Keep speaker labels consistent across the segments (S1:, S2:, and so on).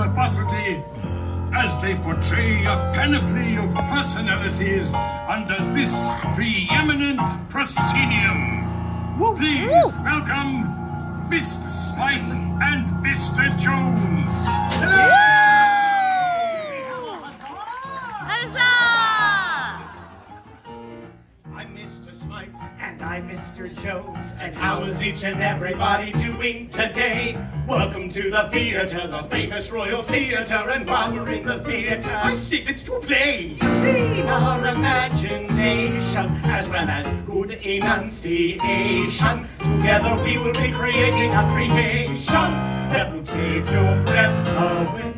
S1: verbosity as they portray a panoply of personalities under this preeminent proscenium. Please welcome Mr. Smythe and Mr. Jones.
S2: I'm Mr. Smythe. And I'm Mr. Jones. And how is each and everybody doing today? Welcome to the theater, the famous Royal Theater. And while we're in the theater, I think it's to play. Using our imagination, as well as good enunciation. Together we will be creating a creation that will take your breath away.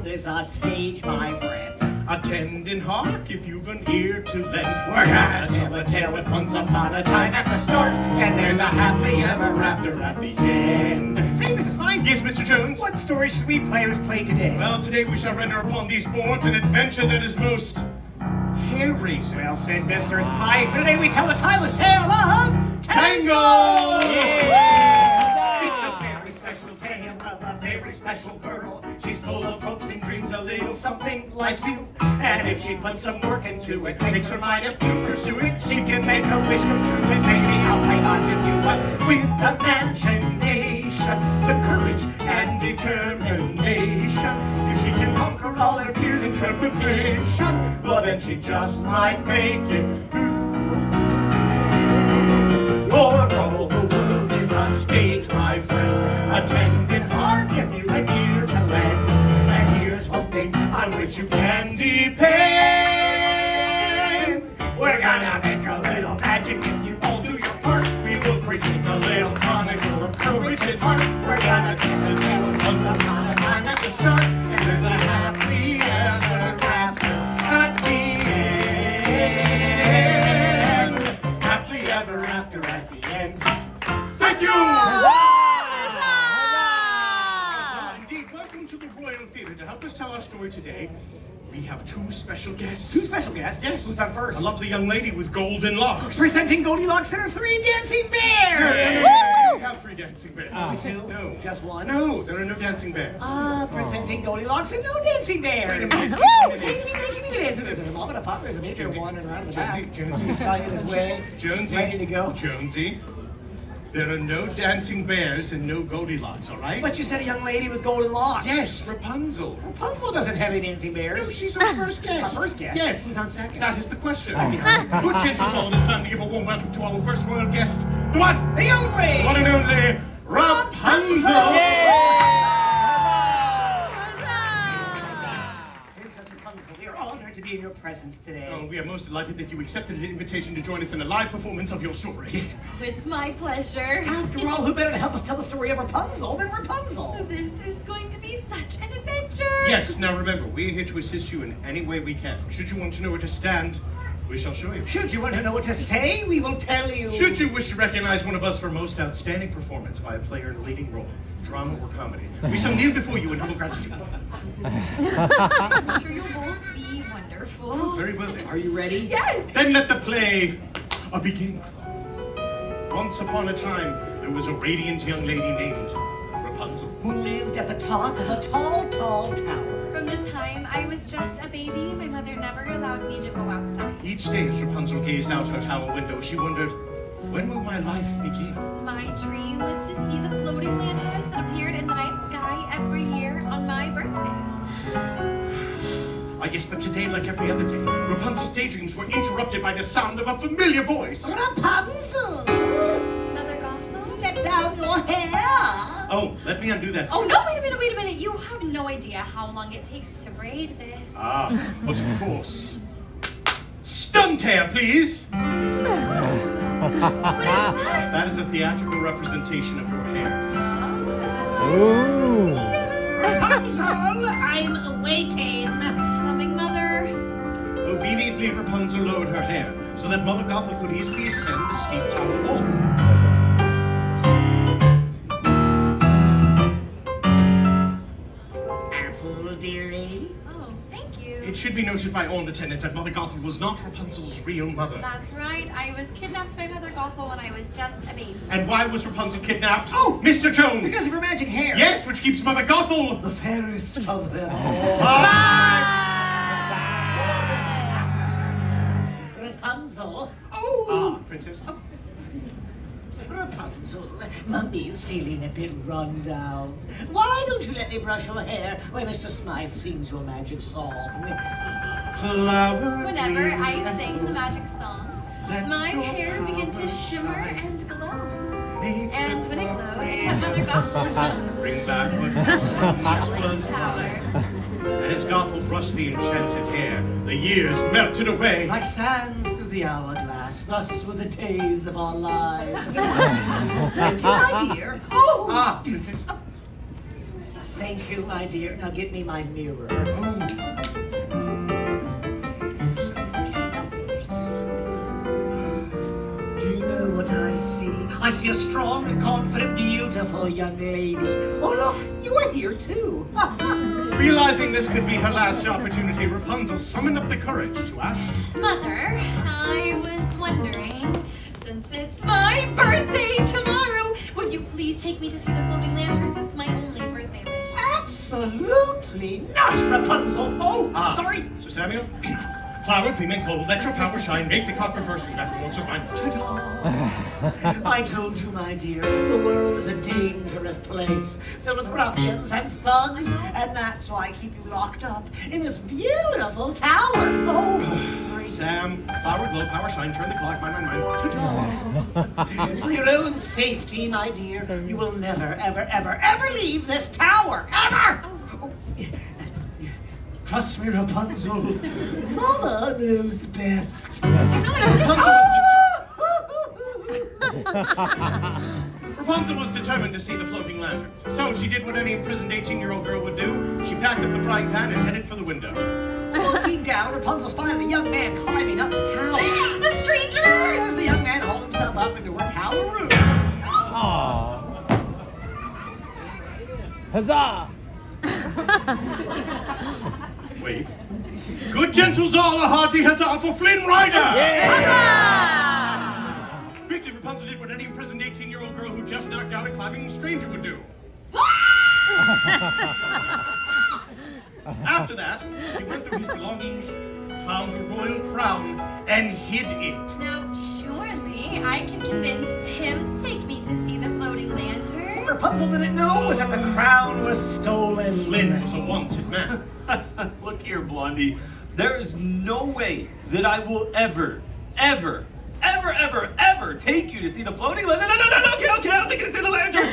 S2: Is a stage, my friend. Attend and hark if you've an ear to lend. We're gonna tell a tale of once upon a time at the start, and there's a happily ever after at the end. Say, Mrs. Smythe. Yes, Mr. Jones. What story should we players play today? Well, today we shall render upon these boards an adventure that is most hair-raising. Well said, Mr. Smythe. Today we tell the timeless tale of Tangled. It's a very special tale of a very special girl. She's full of hopes and dreams, a little something like you. And if she puts some work into it, makes her mind up to pursue it, she can make her wish come true. And maybe I'll play hard to do, but with imagination, some courage and determination, if she can conquer all her fears and trepidation, well then she just might make it through. For all the world is a stage, my friend. Attend and hark if you an ear to lend. And here's one thing on which you can depend. We're gonna make a little magic if you all do your part. We will create a little chronicle of courage and heart. We're gonna tell a tale of once upon a time at the start. And there's a happily ever after at the end. Happily ever after at the end. Thank you! Welcome to the Royal Theater. To help us tell our story today, we have two special guests. Two special guests? Yes. Who's on first? A lovely young lady with golden locks. Presenting Goldilocks and her three dancing bears! We have three dancing bears. Two? No. Just one? No, there are no dancing bears. Presenting Goldilocks and no dancing bears. Wait a minute. Give me the dancing bears. There's a mom and a pop. There's a major wandering around the back. Jonesy. Stallion his way. Jonesy. Ready to go. Jonesy. There are no dancing bears and no Goldilocks, all right? But you said a young lady with golden locks. Yes, Rapunzel. Rapunzel doesn't have any dancing bears. No, she's our first guest. Our first guest? Yes. Who's on second? That is the question. Good chances all this time to give a warm welcome to our first royal guest, the one, the only, one and only, Rapunzel. Princess Rapunzel, we are honored to be in your presence today. Oh, we are most delighted that you accepted an invitation to join us in a live performance of your story.
S3: It's my pleasure.
S2: After all, who better to help us tell the story of Rapunzel than Rapunzel?
S3: This is going to be such an adventure.
S2: Yes, now remember, we're here to assist you in any way we can. Should you want to know where to stand, we shall show you. Should you want to know what to say, we will tell you. Should you wish to recognize one of us for most outstanding performance by a player in a leading role, drama or comedy, we shall kneel before you in humble gratitude.
S3: I'm sure you will be wonderful.
S2: Very well then. Are you ready?
S3: Yes.
S2: Then let the play begin. Once upon a time, there was a radiant young lady named Rapunzel, who lived at the top of a tall, tall tower.
S3: From the time I was just a baby, my mother never allowed me to go outside.
S2: Each day as Rapunzel gazed out her tower window, she wondered, when will my life begin?
S3: My dream was to see the floating lanterns that appeared in the night sky every year on my birthday.
S2: I guess for today, like every other day, Rapunzel's daydreams were interrupted by the sound of a familiar voice.
S4: Rapunzel!
S3: Mother Gothel?
S4: Let down your hair!
S2: Oh, let me undo that.
S3: Oh, no, wait a minute. You have no idea how long it takes to braid this.
S2: Ah, but of course. Stunt hair, please!
S3: What is that?
S2: That is a theatrical representation of your hair.
S4: Ooh! Rapunzel, I'm waiting.
S3: Coming, Mother.
S2: Obediently, Rapunzel lowered her hair so that Mother Gothel could easily ascend the steep tower wall. should be noted by all in attendance that Mother Gothel was not Rapunzel's real mother.
S3: That's right. I was kidnapped by Mother Gothel when I was just a baby.
S2: And why was Rapunzel kidnapped? Oh, Mr. Jones!
S5: Because of her magic hair.
S2: Yes, which keeps Mother Gothel
S5: The fairest of them all. Rapunzel.
S2: Ah, Princess.
S5: Rapunzel, Mummy's feeling a bit run down. Why don't you let me brush your hair while Mr. Smythe sings your magic song?
S2: Flower.
S3: Whenever I sang the magic song, my hair began to shimmer and glow. And when it glowed, it had Mother Gothel.
S2: Bring back what was
S3: Power.
S2: And as Gothel brushed the enchanted hair, the years melted away.
S5: Like sands through the hourglass, thus were the days of our lives. Thank you, my dear. Oh!
S2: Ah, Princess.
S5: Thank you, my dear. Now get me my mirror. Do you know what I see? I see a strong, confident, beautiful young lady. Oh, look, you are here too.
S2: Realizing this could be her last opportunity, Rapunzel summoned up the courage to ask.
S3: Mother, I was wondering, since it's my birthday tomorrow, would you please take me to see the floating lanterns? It's my only birthday wish.
S5: Absolutely not, Rapunzel. Oh, sorry.
S2: Sir Samuel, flower, gleaming gold, let your power shine, make the clock reverse from back once mine.
S5: Ta-da! I told you, my dear, the world is a dangerous place, filled with ruffians and thugs, and that's why I keep you locked up in this beautiful tower. Oh, sorry.
S2: Sam, flower, glow, power shine, turn the clock, mine.
S5: Ta-da! For your own safety, my dear, you will never, ever, ever, ever leave this tower. Ever! Oh. Trust me, Rapunzel. Mama knows best.
S2: Rapunzel was determined to see the floating lanterns, so she did what any imprisoned 18-year-old girl would do. She packed up the frying pan and headed for the window.
S5: Looking down, Rapunzel spotted a young man climbing up the tower.
S3: A stranger!
S5: As the young man hauled himself up into a tower room.
S6: Aww. Huzzah!
S2: Wait. Good gentles all, a hearty huzzah for Flynn Rider! Quickly, Rapunzel did what any imprisoned 18-year-old girl who just knocked out a climbing stranger would do. After that, he went through his belongings, found the royal crown, and hid it.
S3: Now, surely I can convince him to take me to see the floating lantern.
S5: What Rapunzel didn't know was that the crown was stolen.
S2: Flynn was a wanted man.
S7: Look here, Blondie. There is no way that I will ever take you to see the floating lantern. No, okay, I don't think you to see the lantern.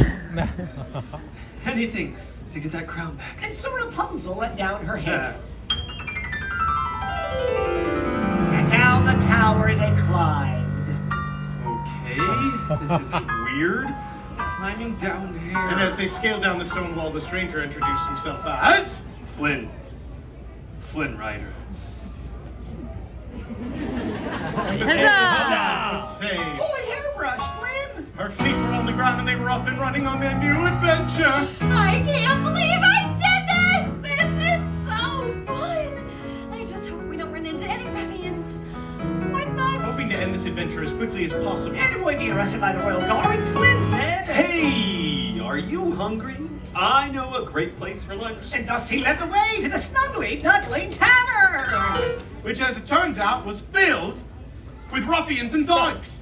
S7: Anything to get that crown back.
S5: And so Rapunzel let down her hair. And down the tower they climbed.
S7: Okay, this isn't weird. Climbing down here.
S2: And as they scaled down the stone wall, the stranger introduced himself as...
S7: Flynn Rider.
S2: Huzzah! Say,
S5: Oh, a hairbrush, Flynn!
S2: her feet were on the ground and they were off and running on their new adventure.
S3: I can't believe I did this! This is so fun! I just hope we don't run into any ruffians. I thought...
S2: Hoping to end this adventure as quickly as possible.
S5: And avoid being arrested by the royal guards, Flynn said.
S7: Hey, are you hungry? I know a great place for lunch.
S5: And thus he led the way to the Snuggly Duckling Tavern.
S2: Which, as it turns out, was filled with ruffians and thugs.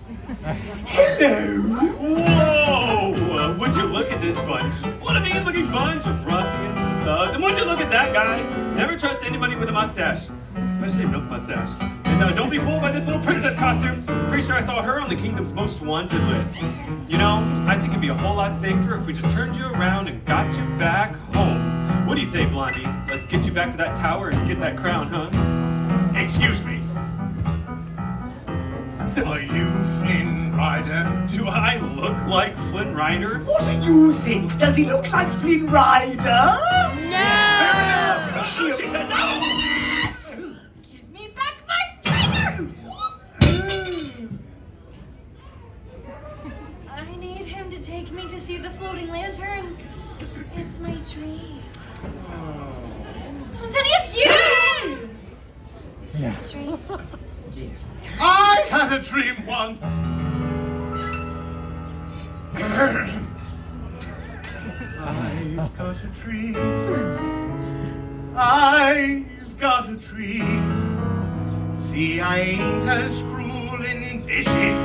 S7: Whoa! Would you look at this bunch? What a mean-looking bunch of ruffians and thugs. And would you look at that guy? Never trust anybody with a mustache, especially a milk mustache. And don't be fooled by this little princess costume. Pretty sure I saw her on the kingdom's most wanted list. You know, I think it'd be a whole lot safer if we just turned you around and got you back home. What do you say, Blondie? Let's get you back to that tower and get that crown, huh?
S2: Excuse me. Are you Flynn Rider?
S7: Do I look like Flynn Rider?
S5: What do you think? Does he look like Flynn Rider?
S3: No!
S7: She said no!
S3: Give me back my stranger! I need him to take me to see the floating lanterns. It's my dream. Don't any of you Dream?
S2: I had a dream once. I've got a dream. I've got a dream. See, I ain't as cruel and vicious.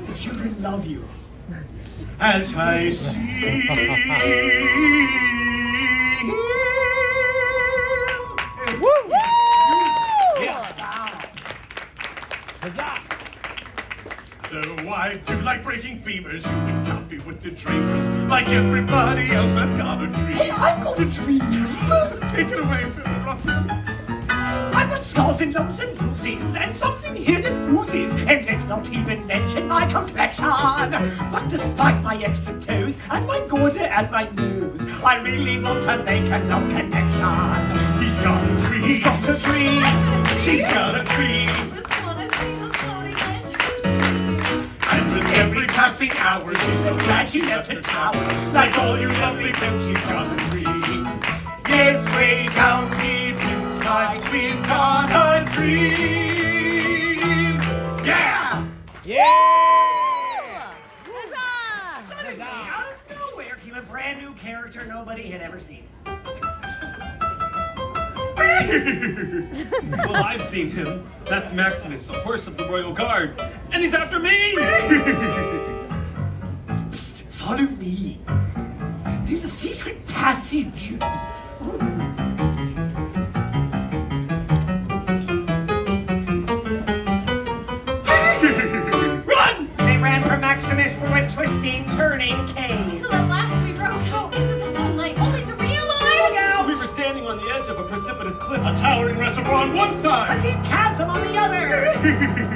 S5: The children love you.
S2: As I see.
S6: Woo!
S5: Yeah.
S6: Huzzah!
S2: Though I do like breaking femurs, you can count me with the dreamers. Like everybody else, I've got a dream.
S5: Hey, I've got a dream.
S2: Take it away, Phil Ruffian.
S5: I've got skulls and lumps and bruises, and something here that oozes, and let's not even mention my complexion. But despite my extra toes, and my gorget and my nose, I really want to make a love connection.
S2: He's got a dream.
S5: He's got a dream.
S2: She's got a dream.
S3: Just wanna see the floating lanterns.
S2: And with every passing hour, she's so glad she left her tower. Like all you lovely things, she's got a dream. Yes, way down deep inside, we've got a dream. Yeah!
S6: Yeah!
S5: Suddenly, out of nowhere came a brand new character nobody had ever seen.
S7: Well, I've seen him. That's Maximus, a horse of the royal guard. And he's after me!
S5: Follow me. There's a secret passage.
S7: Run!
S5: They ran for Maximus through a twisting, turning cave.
S3: Until at last we broke out into the sunlight, only to realize...
S7: We were standing on the edge of a precipitous cliff.
S2: A towering reservoir on one
S5: A
S2: side.
S5: deep chasm on the other.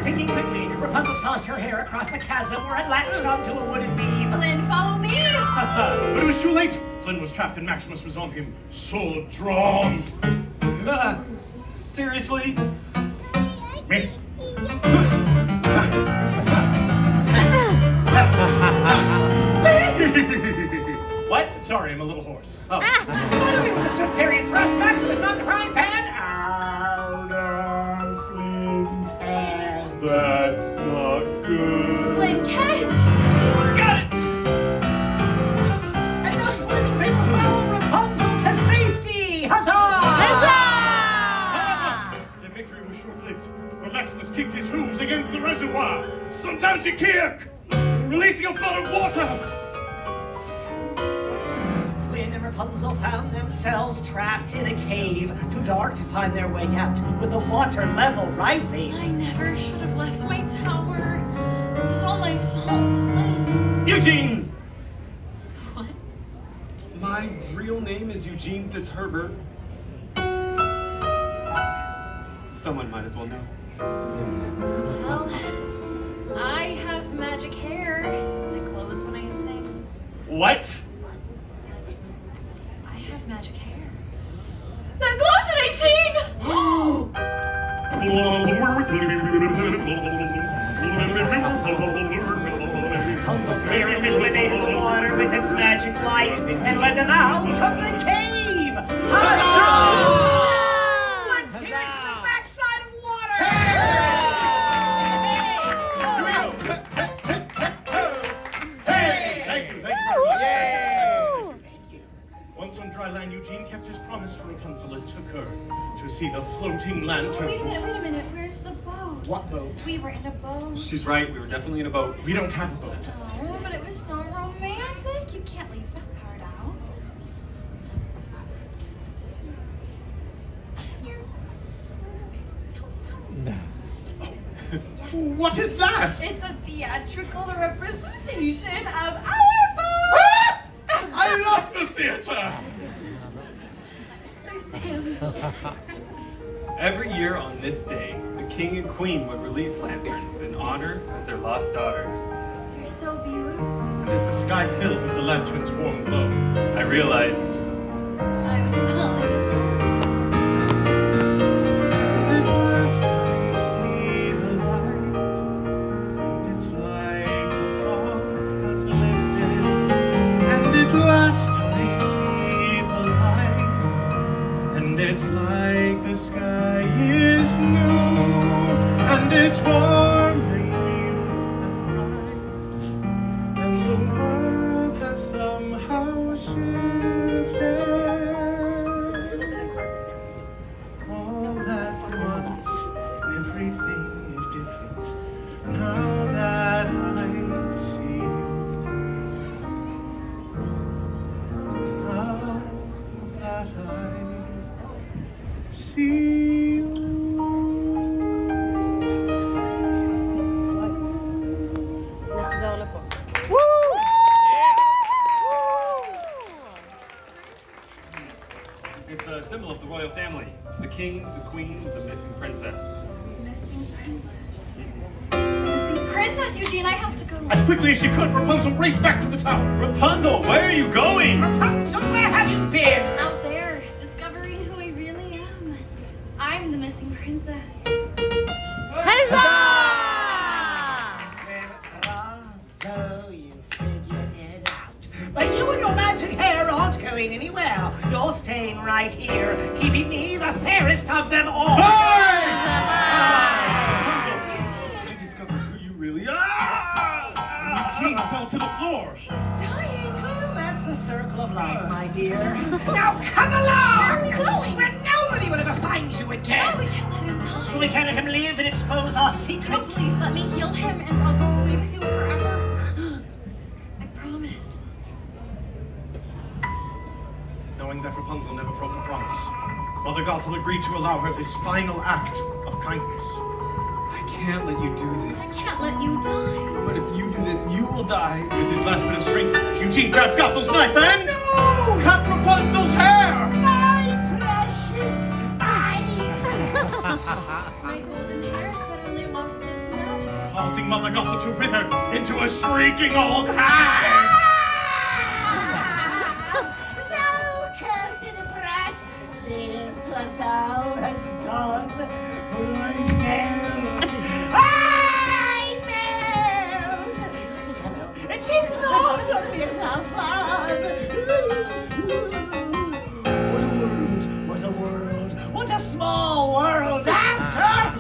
S5: Thinking quickly, Rapunzel tossed her hair across the chasm where it latched onto a wooden beam.
S3: Flynn, follow me!
S2: But it was too late. Flynn was trapped and Maximus was on him, sword drawn.
S7: Seriously?
S2: Me.
S7: What?
S2: Sorry, I'm a little hoarse.
S7: Oh.
S5: Suddenly, with a swift parry and thrust, Maximus knocked the frying pan out of Flynn's hand.
S7: That's not good.
S3: Flynn, catch!
S7: Got it!
S5: And thus Flynn's able to follow Rapunzel to safety! Huzzah!
S2: The victory was short-lived, but Maximus kicked his hooves against the reservoir. Sometimes he kick, releasing a flood of water.
S5: Flynn and Rapunzel found themselves trapped in a cave, too dark to find their way out, with the water level rising.
S3: I never should have left my tower. This is all my fault, Flynn.
S7: Eugene!
S3: What?
S7: My real name is Eugene Fitzherbert. Someone might as well know.
S3: Well, I have magic hair that glows when I sing.
S7: What?
S3: I have magic hair that glows when I sing!
S5: Rapunzel's hair illuminated the water with its magic light and led them out of the cave. Huzzah! Let's hear it to the backside of water!
S2: Hey! Thank you very much.
S5: Thank you.
S2: Once on dry land, Eugene kept his promise to Rapunzel and took her to see the floating lanterns.
S3: Wait a minute. Where's the boat?
S5: What boat?
S3: We were in a boat.
S7: She's right, we were definitely in a boat.
S2: We don't have a boat.
S3: Oh, but it was so romantic. You can't leave that part out.
S2: What is that?
S3: It's a theatrical representation of our boat!
S2: I love the theater!
S3: So Sam.
S7: Every year on this day, the king and queen would release lanterns in honor of their lost daughter.
S3: You're so beautiful.
S2: And is the sky filled with the lantern's warm glow?
S7: I realized
S3: I was falling in love.
S2: And at last I see the light, and it's like a fog has lifted, like the sky is new, and it's warm and real and bright, and the world has somehow shifted. All at once, everything is different now that I see you. Now that I see you.
S8: נחזור לפה.
S7: It's a symbol of the royal family. The king, the queen, the missing princess.
S3: Missing princess. Missing princess, Eugene, I have to go.
S2: As quickly as she could, Rapunzel raced back to the tower.
S7: Rapunzel, where are you going?
S5: Rapunzel, where have you been?
S3: Out there, discovering who I really am. I'm the missing princess.
S5: So you figured it out. But you and your magic hair aren't going anywhere. You're staying right here, keeping me the fairest of them all.
S7: Rapunzel, I discovered who you really are.
S2: King fell to the floor.
S3: He's dying.
S5: Well, that's the circle of life, my dear. Now come along!
S3: Where are we going?
S5: Where nobody will ever find you
S3: No,
S5: again.
S3: we can't let him die.
S5: We can't let him live and expose our secret.
S3: No, please let me heal him and I'll go away with you forever. I promise.
S2: Knowing that Rapunzel never broke a promise, Mother Gothel agreed to allow her this final act of kindness.
S7: I can't let you do this.
S3: I can't let you die.
S7: But if you do this, you will die.
S2: With his last bit of strength, Eugene grabbed Gothel's knife and cut Rapunzel's hair!
S4: My precious body.
S3: My golden hair suddenly lost its magic.
S2: Causing Mother Gothel to wither into a shrieking old hag!
S4: Thou cursed brat, seest what thou hast done. For I melt. I melt. It is not a bit of fun.
S5: What a world, what a small world after!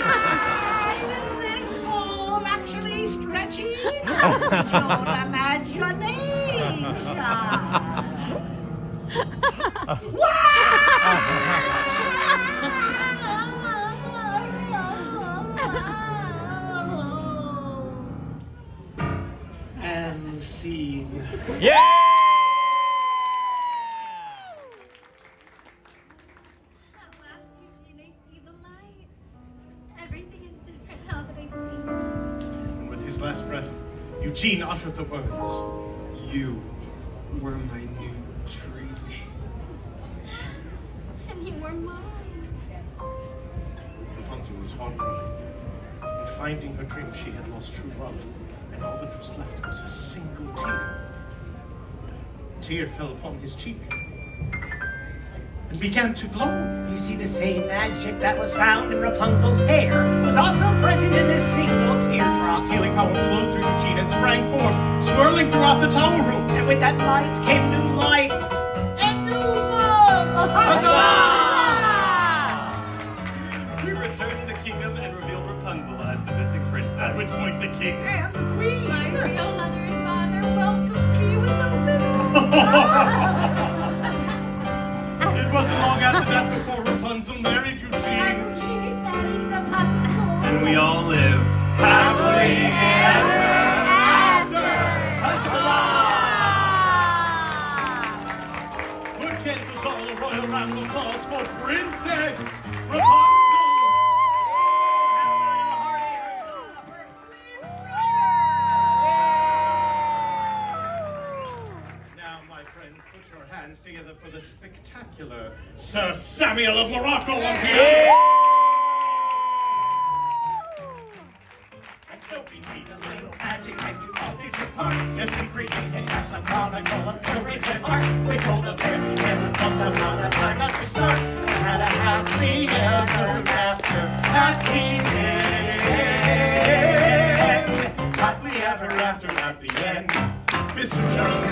S4: Is this wall actually stretching? Your imagination.
S2: And scene.
S6: Yeah!
S3: At last, Eugene, I see the light. Everything is different now that I see you.
S2: And with his last breath, Eugene uttered the words,
S7: You were my new tree.
S3: And you were mine.
S2: Rapunzel was heartbroken. In finding her dream, she had lost true love, and all that was left was a single tear. A tear fell upon his cheek and began to glow.
S5: You see, the same magic that was found in Rapunzel's hair was also present in this single teardrop.
S2: Its healing power flowed through Eugene and sprang forth, swirling throughout the tower room.
S5: And with that light came new life.
S4: And new love.
S7: We returned to the kingdom and revealed Rapunzel as the missing princess.
S2: At which point the king
S5: And the queen.
S3: My real mother and father welcomed me with open arms.
S2: It wasn't long after that before Rapunzel married Eugene.
S4: And she married Rapunzel.
S7: And we all lived
S2: Happily
S4: ever after.
S2: Good kids was all a royal round of applause for Princess Rapunzel. Now, my friends, put your hands together for the spectacular Sir Samuel of Morocco on here. And so we need a little magic and you all did your part. Yes, we created us a chronicle of courage and art. We told a fairy tale and once upon a time at the start. And had a happy ever after. Happy end. Happily ever after at the end. Mr. Jones,